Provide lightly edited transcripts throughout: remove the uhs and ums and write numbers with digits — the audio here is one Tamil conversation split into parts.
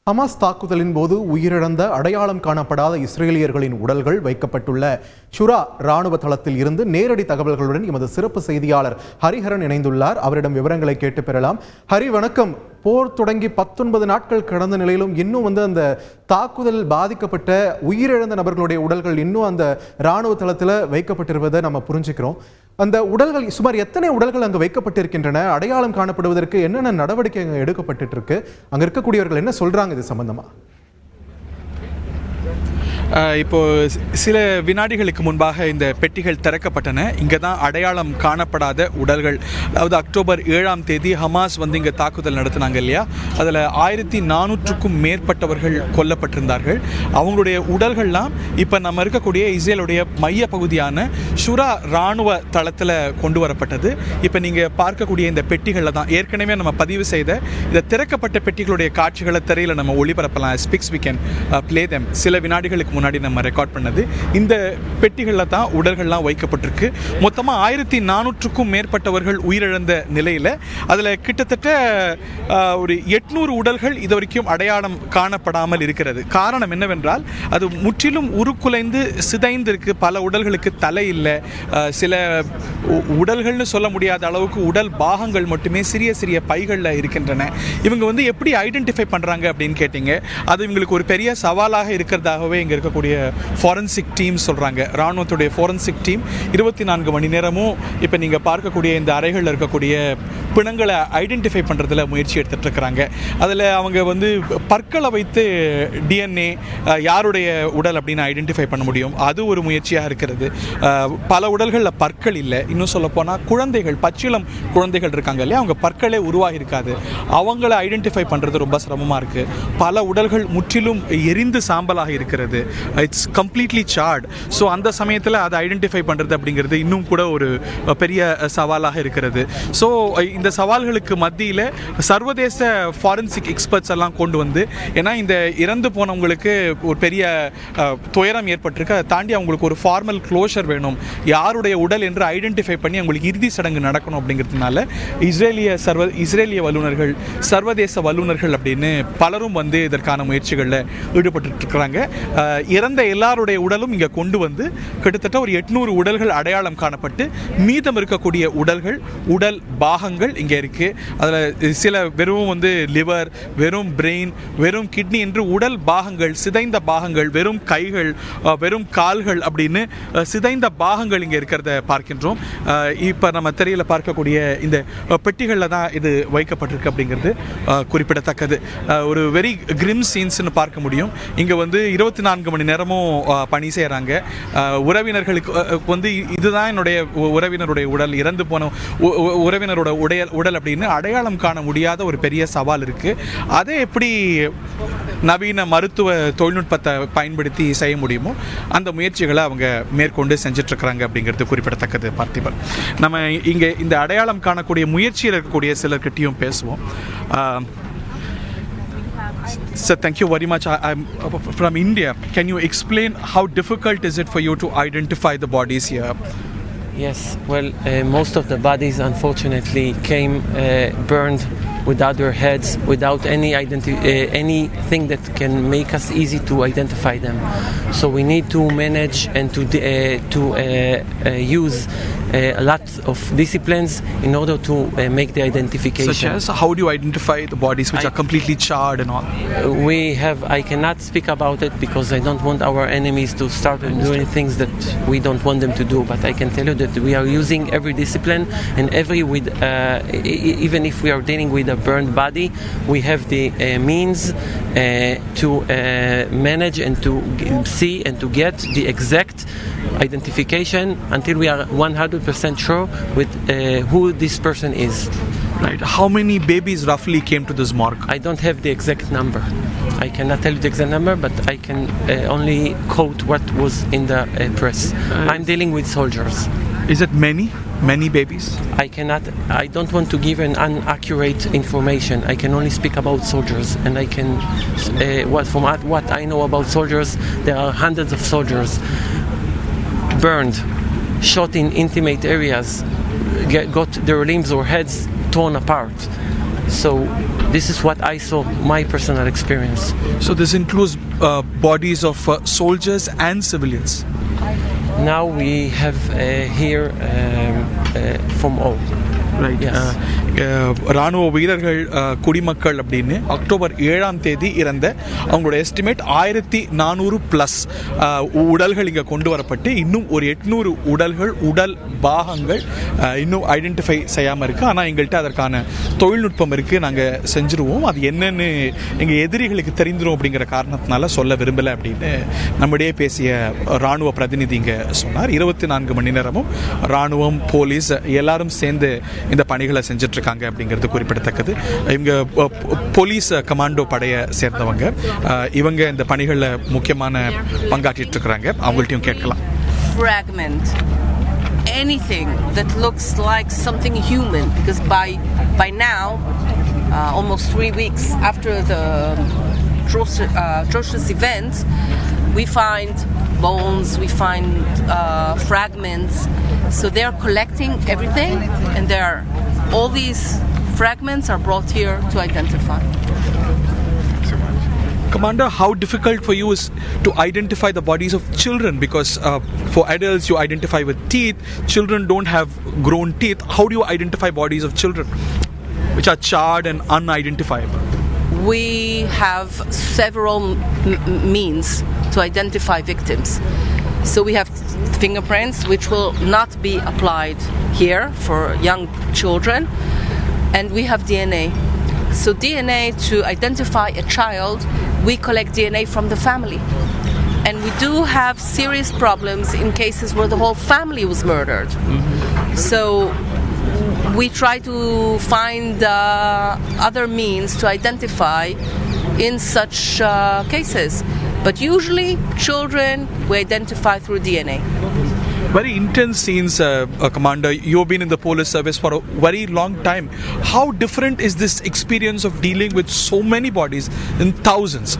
ஹமாஸ் தாக்குதலின் போது உயிரிழந்த அடையாளம் காணப்படாத இஸ்ரேலியர்களின் உடல்கள் வைக்கப்பட்டுள்ள ஷுரா ராணுவ தளத்தில் இருந்து நேரடி தகவல்களுடன் எமது சிறப்பு செய்தியாளர் ஹரிஹரன் இணைந்துள்ளார். அவரிடம் விவரங்களை கேட்டு பெறலாம். ஹரி, வணக்கம். போர் தொடங்கி 19 நாட்கள் கடந்த நிலையிலும் இன்னும் அந்த தாக்குதல் பாதிக்கப்பட்ட உயிரிழந்த நபர்களுடைய உடல்கள் இன்னும் அந்த ராணுவ தளத்தில் வைக்கப்பட்டிருப்பதை நம்ம புரிஞ்சுக்கிறோம். அந்த உடல்கள் சுமார் எத்தனை உடல்கள் அங்கு வைக்கப்பட்டிருக்கின்றன? அடையாளம் காணப்படுவதற்கு என்னென்ன நடவடிக்கை எடுக்கப்பட்டு இருக்கு? அங்க இருக்கக்கூடியவர்கள் என்ன சொல்றாங்க இது சம்பந்தமா? இப்போ சில வினாடிகளுக்கு முன்பாக இந்த பெட்டிகள் திறக்கப்பட்டன. இங்கே தான் அடையாளம் காணப்படாத உடல்கள், அதாவது அக்டோபர் 7ஆம் தேதி ஹமாஸ் இங்கே தாக்குதல் நடத்தினாங்க இல்லையா, அதில் 1400க்கும் மேற்பட்டவர்கள் கொல்லப்பட்டிருந்தார்கள். அவங்களுடைய உடல்கள்லாம் இப்போ நம்ம இருக்கக்கூடிய இஸ்ரேலுடைய மைய பகுதியான ஷுரா இராணுவ தளத்தில் கொண்டு வரப்பட்டது. இப்போ நீங்கள் பார்க்கக்கூடிய இந்த பெட்டிகளில் தான் ஏற்கனவே நம்ம பதிவு செய்த இந்த திறக்கப்பட்ட பெட்டிகளுடைய காட்சிகளை திரையில் நம்ம ஒளிபரப்பலாம். ஸ்பிக்ஸ் வி கேன் ப்ளே தெம். சில வினாடிகளுக்கு முன்னாடி நம்ம ரெக்கார்ட் பண்ணது இந்த பெட்டிகளில் தான் உடல்கள்லாம் வைக்கப்பட்டிருக்கு. மொத்தமாக 1400க்கும் மேற்பட்டவர்கள் உயிரிழந்த நிலையில் அதில் கிட்டத்தட்ட ஒரு 800 உடல்கள் இது வரைக்கும் அடையாளம் காணப்படாமல் இருக்கிறது. காரணம் என்னவென்றால் அது முற்றிலும் உருக்குலைந்து சிதைந்திருக்கு. பல உடல்களுக்கு தலை இல்லை, சில உடல்கள்னு சொல்ல முடியாத அளவுக்கு உடல் பாகங்கள் மட்டுமே சிறிய சிறிய பைகளில் இருக்கின்றன. இவங்க எப்படி ஐடென்டிஃபை பண்ணுறாங்க அப்படின்னு கேட்டிங்க. அது இவங்களுக்கு ஒரு பெரிய சவாலாக இருக்கிறதாகவே இங்கே இருக்கக்கூடிய ஃபாரன்சிக் டீம் சொல்கிறாங்க. இராணுவத்துடைய ஃபாரன்சிக் டீம் 24 மணி நேரமும் இப்போ நீங்கள் பார்க்கக்கூடிய இந்த அறைகளில் இருக்கக்கூடிய பிணங்களை ஐடென்டிஃபை பண்ணுறதுல முயற்சி எடுத்துகிட்டு இருக்கிறாங்க. அதில் அவங்க பற்களை வைத்து டிஎன்ஏ யாருடைய உடல் அப்படின்னு ஐடென்டிஃபை பண்ண முடியும். அது ஒரு முயற்சியாக இருக்கிறது. பல உடல்களில் பற்கள் இல்லை. இன்னும் சொல்லப்போனால் குழந்தைகள், பச்சிளம் குழந்தைகள் இருக்காங்க இல்லையா, அவங்க பற்களே உருவாகி இருக்காது. அவங்கள ஐடென்டிஃபை பண்ணுறது ரொம்ப சிரமமாக இருக்குது. பல உடல்கள் முற்றிலும் எரிந்து சாம்பலாக இருக்கிறது. It's completely chart. ஸோ அந்த சமயத்தில் அதை ஐடென்டிஃபை பண்ணுறது அப்படிங்கிறது இன்னும் கூட ஒரு பெரிய சவாலாக இருக்கிறது. ஸோ இந்த சவால்களுக்கு மத்தியில் சர்வதேச ஃபாரன்சிக் எக்ஸ்பர்ட்ஸ் எல்லாம் கொண்டு வந்து, ஏன்னா இந்த இறந்து போனவங்களுக்கு ஒரு பெரிய துயரம் ஏற்பட்டிருக்கு, அதை தாண்டி அவங்களுக்கு ஒரு ஃபார்மல் க்ளோஷர் வேணும், யாருடைய உடல் என்று ஐடென்டிஃபை பண்ணி அவங்களுக்கு இறுதி சடங்கு நடக்கணும் அப்படிங்கிறதுனால இஸ்ரேலிய வல்லுநர்கள், சர்வதேச வல்லுநர்கள் அப்படின்னு பலரும் இதற்கான முயற்சிகளில் ஈடுபட்டு இருக்கிறாங்க. இறந்த எல்லாருடைய உடலும் இங்கே கொண்டு வந்து கிட்டத்தட்ட ஒரு 800 உடல்கள் அடையாளம் காணப்பட்டு மீதம் இருக்கக்கூடிய உடல் பாகங்கள் இங்கே இருக்குது. அதில் சில வெறும் லிவர், வெறும் பிரெயின், வெறும் கிட்னி என்று உடல் பாகங்கள், சிதைந்த பாகங்கள், வெறும் கைகள், வெறும் கால்கள் அப்படின்னு சிதைந்த பாகங்கள் இங்கே இருக்கிறத பார்க்கின்றோம். இப்போ நம்ம திரையில் பார்க்கக்கூடிய இந்த பெட்டிகளில் தான் இது வைக்கப்பட்டிருக்கு அப்படிங்கிறது குறிப்பிடத்தக்கது. ஒரு வெரி கிரிம் சீன்ஸ்னு பார்க்க முடியும். இங்கே 24 மணி நேரமும் பணி செய்கிறாங்க. உறவினர்களுக்கு இதுதான் என்னுடைய உறவினருடைய உடல், இறந்து போன உறவினரோட உடல் அப்படின்னு அடையாளம் காண முடியாத ஒரு பெரிய சவால் இருக்குது. அதை எப்படி நவீன மருத்துவ தொழில்நுட்பத்தை பயன்படுத்தி செய்ய முடியுமோ அந்த முயற்சிகளை அவங்க மேற்கொண்டு செஞ்சிட்ருக்கிறாங்க அப்படிங்கிறது குறிப்பிடத்தக்கது. பார்த்திபன், நம்ம இங்கே இந்த அடையாளம் காணக்கூடிய முயற்சியில் இருக்கக்கூடிய சிலர்கிட்டையும் பேசுவோம். Sir, thank you very much. I'm from India. Can you explain how difficult is it for you to identify the bodies here? Yes, well, most of the bodies unfortunately came burned without their heads, without anything that can make us easy to identify them. So we need to manage and to use a lot of disciplines in order to make the identification. Such as, how do you identify the bodies which are completely charred and all? I cannot speak about it because I don't want our enemies to start doing things that we don't want them to do. But I can tell you that we are using every discipline and even if we are dealing with a burned body, we have the means to manage and to see and to get the exact identification until we are 100% sure with who this person is. Right. How many babies roughly came to this morgue? I don't have the exact number. I cannot tell you the exact number, but I can only quote what was in the press. I'm dealing with soldiers. Is it many babies? I don't want to give an inaccurate information. I can only speak about soldiers, and I can from what I know about soldiers, there are hundreds of soldiers burned, shot in intimate areas, got their limbs or heads torn apart. So this is what I saw, my personal experience. So this includes bodies of soldiers and civilians. Now we have here from all. Right. Yes. ராணுவ வீரர்கள் குடிமக்கள் அப்படின்னு அக்டோபர் 7ஆம் தேதி இறந்த அவங்களோட எஸ்டிமேட் 1400+ உடல்கள் இங்கே கொண்டு வரப்பட்டு இன்னும் ஒரு 800 உடல் பாகங்கள் இன்னும் ஐடென்டிஃபை செய்யாமல் இருக்குது. ஆனால் எங்கள்கிட்ட அதற்கான தொழில்நுட்பம் இருக்குது, நாங்கள் செஞ்சுருவோம். அது என்னென்னு எங்கள் எதிரிகளுக்கு தெரிந்துடும் அப்படிங்கிற காரணத்தினால சொல்ல விரும்பலை அப்படின்னு நம்மிடையே பேசிய இராணுவ பிரதிநிதி இங்கே சொன்னார். 24 மணி நேரமும் இராணுவம், போலீஸ் எல்லாரும் சேர்ந்து இந்த பணிகளை செஞ்சிட்ருக்காங்க அப்படிங்கிறது குறிப்பிடத்தக்கது. இவங்க போலீஸ் கமாண்டோ படையை சேர்ந்தவங்க, இவங்க இந்த பணிகளில் முக்கியமான பங்காற்றிட்டு இருக்கிறாங்க. அவங்கள்ட்டையும் கேட்கலாம். Fragment anything that looks like something human, because by now almost 3 weeks after the atrocious events, we find bones, we find fragments. So they are collecting everything, and all these fragments are brought here to identify. Commander, how difficult for you is to identify the bodies of children? Because for adults you identify with teeth, children don't have grown teeth. How do you identify bodies of children which are charred and unidentifiable? We have several means to identify victims. So we have fingerprints, which will not be applied here for young children, and we have DNA. So DNA, to identify a child, we collect DNA from the family. And we do have serious problems in cases where the whole family was murdered. So we try to find other means to identify in such cases. But usually children we identify through DNA. Very intense scenes, Commander. You've been in the police service for a very long time. How different is this experience of dealing with so many bodies in thousands?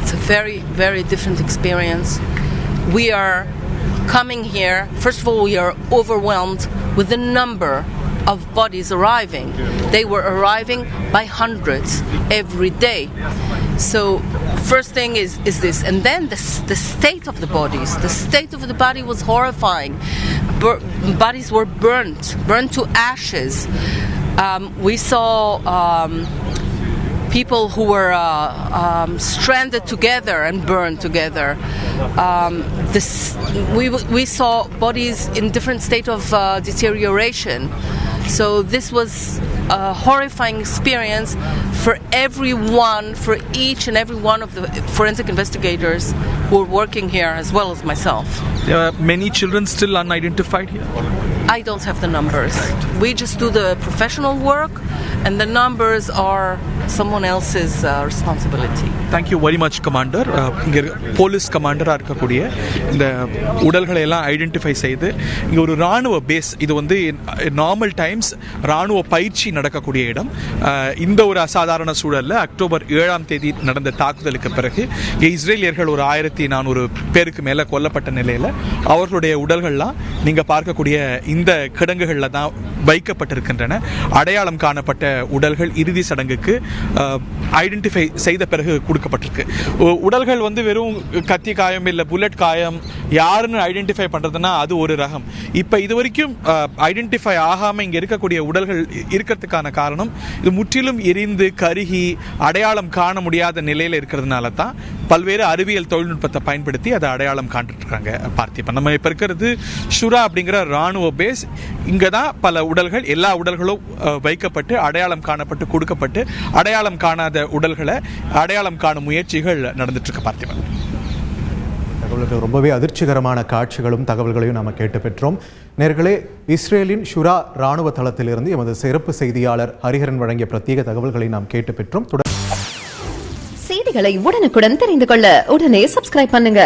It's a very, very different experience. We are coming here, first of all, we are overwhelmed with the number of bodies arriving. They were arriving by hundreds every day. So first thing is this, and then the state of the bodies. The state of the body was horrifying. Bodies were burnt to ashes. We saw people who were stranded together and burned together. We saw bodies in different state of deterioration. So this was a horrifying experience for everyone, for each and every one of the forensic investigators who are working here, as well as myself. There are many children still unidentified here. I don't have the numbers. We just do the professional work, and the numbers are someone else's responsibility. Thank you very much, Commander. இங்கே போலீஸ் கமாண்டராக இருக்கக்கூடிய இந்த உடல்களை எல்லாம் ஐடென்டிஃபை செய்து இங்கே ஒரு இராணுவ பேஸ், இது வந்து நார்மல் டைம்ஸ் இராணுவ பயிற்சி நடக்கக்கூடிய இடம். இந்த ஒரு அசாதாரண சூழலில் அக்டோபர் 7ஆம் தேதி நடந்த தாக்குதலுக்கு பிறகு இஸ்ரேலியர்கள் ஒரு 1400 பேருக்கு மேலே கொல்லப்பட்ட நிலையில் அவர்களுடைய உடல்கள்லாம் நீங்கள் பார்க்கக்கூடிய இந்த கிடங்குகளில் தான் வைக்கப்பட்டிருக்கின்றன. அடையாளம் காணப்பட்ட உடல்கள் இறுதி சடங்குக்கு ஐடென்டிஃபை செய்த பிறகு கொடுக்கப்பட்டிருக்கு. உடல்கள் வந்து வெறும் கத்தி காயம் இல்லை புல்லட் காயம் யாருன்னு ஐடென்டிஃபை பண்ணுறதுன்னா அது ஒரு ரகம். இப்போ இது வரைக்கும் ஐடென்டிஃபை ஆகாமல் இங்கே இருக்கக்கூடிய உடல்கள் இருக்கிறதுக்கான காரணம் இது முற்றிலும் எரிந்து கருகி அடையாளம் காண முடியாத நிலையில் இருக்கிறதுனால தான் பல்வேறு அறிவியல் தொழில்நுட்பத்தை பயன்படுத்தி அதை அடையாளம் காண்டுட்ருக்காங்க. பார்த்திப்பா நம்ம இப்போ இருக்கிறது ஷுரா அப்படிங்கிற இராணுவ பேஸ். இங்கே தான் பல உடல்கள், எல்லா உடல்களும் வைக்கப்பட்டு அடையாளம் காணப்பட்டு கொடுக்கப்பட்டு அடையாளம் காணாத உடல்களை அடையாளம் காணும் முயற்சிகள் நடந்துட்டு இருக்க. பார்த்திபன், தகவல்கள் ரொம்பவே அதிர்ச்சிகரமான காட்சிகளும் தகவல்களையும் நாம் கேட்டு பெற்றோம். நேர்களே, இஸ்ரேலின் ஷுரா இராணுவ தளத்திலிருந்து எமது சிறப்பு செய்தியாளர் ஹரிஹரன் வழங்கிய பிரத்யேக தகவல்களை நாம் கேட்டு பெற்றோம். செய்திகளை உடனுக்குடன் தெரிந்து கொள்ள உடனே சப்ஸ்கிரைப் பண்ணுங்க.